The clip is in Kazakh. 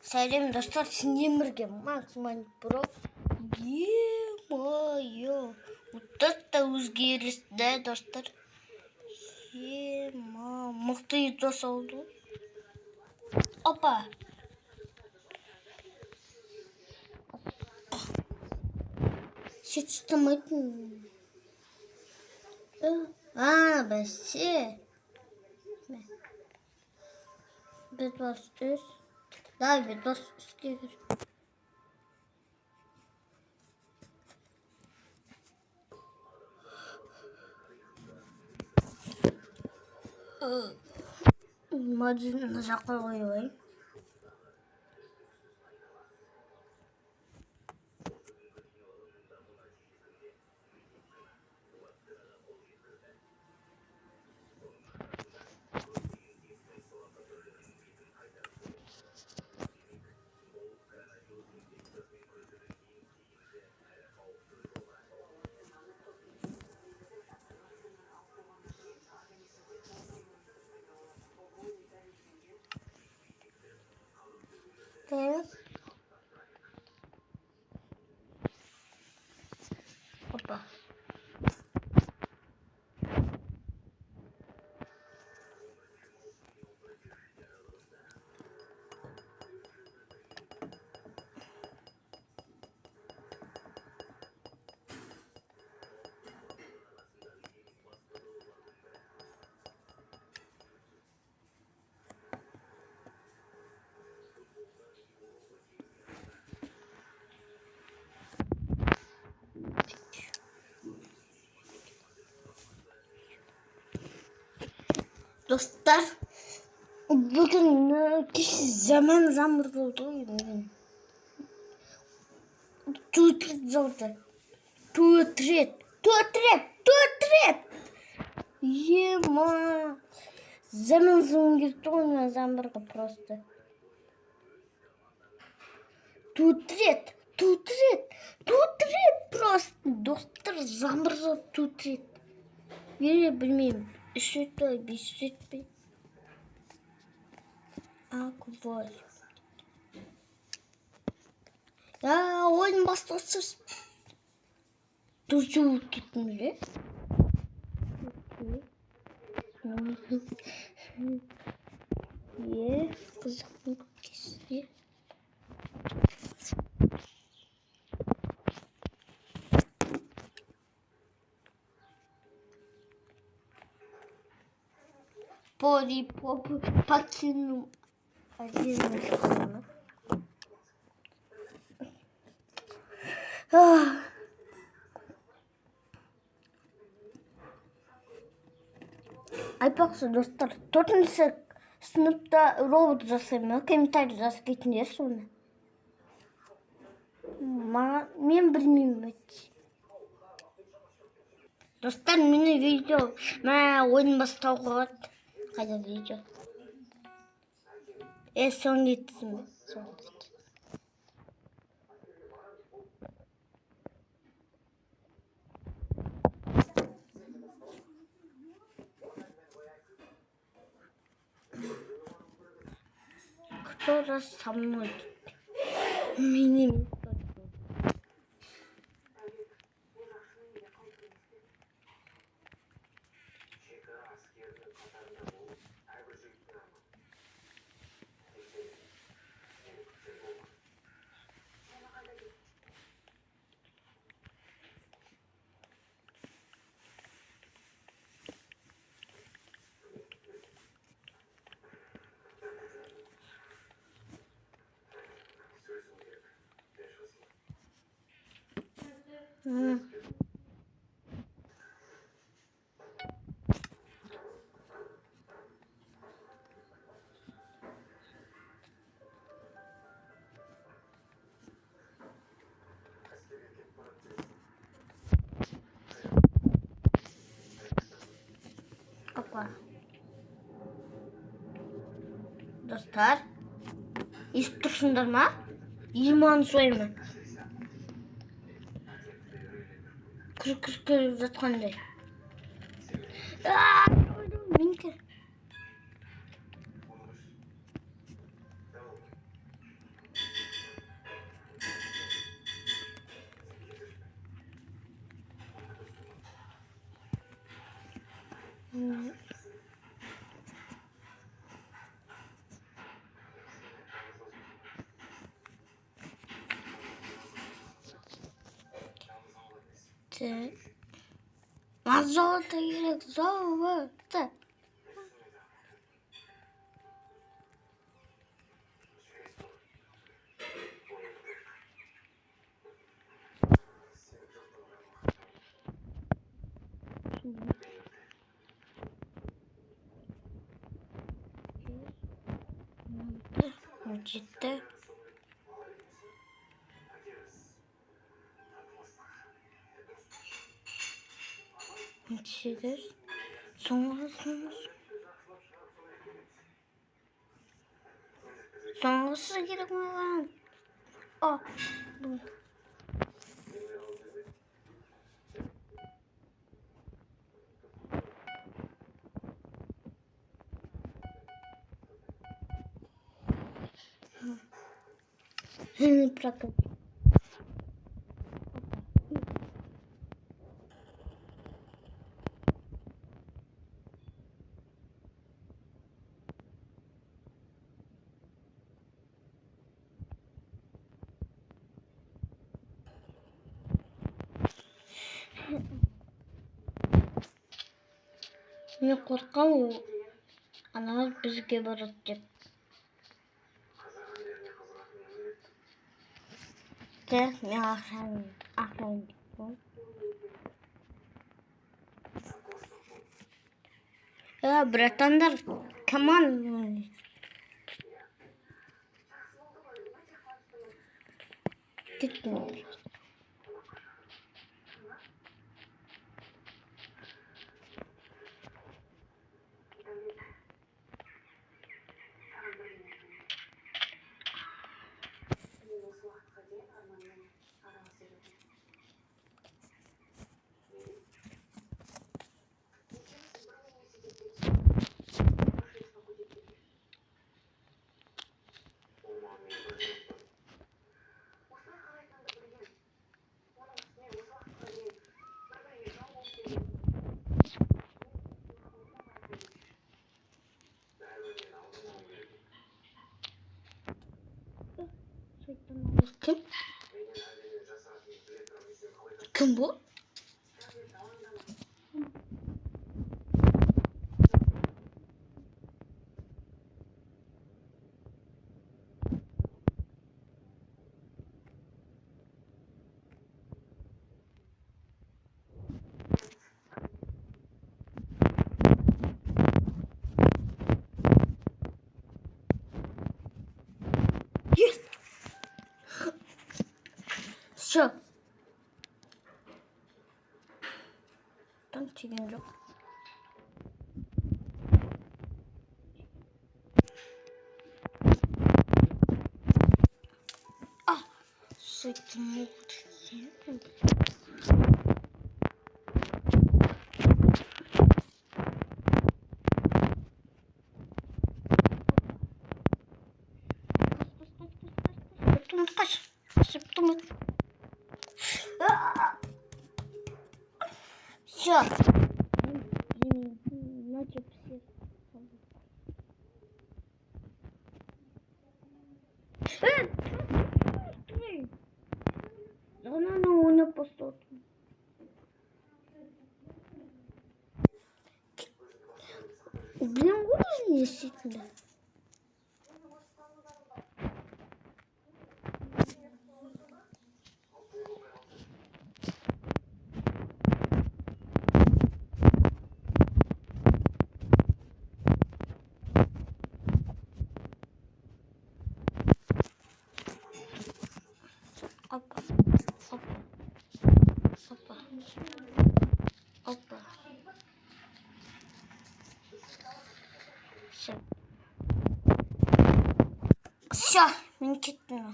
Сәлем достар, сенден бірге Максман Про. Е-мое, вот это өзгеріс, да, достар? Мықты видос oldu. Опа. Süt tutamaydın. Бәсе. Видос үз. Да, видос үзге кір. Мадина жаққа қойып. Опа. Dostlar, bugün kişi zaman zamır oldu. Tutret oldu. Tutret. Ема. Zaman girdi oyuna zamırga просто. Tutret просто. Dostlar zamırga tutret. Bilmeyeyim. Üşütme, üşütme. Akvay. Ya oyun başlasın. Tuzu gitmiyor. Ye, kızım kesti. Покинул один микрофон. Айтпақшы достар, 4-ші сыныпта робот жасаймын, комментарий жазып кетіңдер соны. Мен білмеймін. Достар, мені видео, ойын бастауға қайда видео. Соң кетсін бе? Кто раз со мной? Минимум. Dostlar, естіп тұрсыңдар ма? Иман сойма. Кіріп жатқандай. Золото или золото. Ciddi. İçilir. Sonrası girme lan. Oh. Bu. Bırakın. Ne korkam o. Anamız bizi gebertecek. De ne ahren bu. Ya bırakanlar kaman. Gitmiyor. Kim? Kim bu? Yes. Şu. Tam çekin yok. Ah. Sıktım. Kaç. Sıktım. Şu. Наче всі. Вона не посуд. Блин, будешь действительно? Опа, опа, опа, опа. Все. Все, мен кеттім.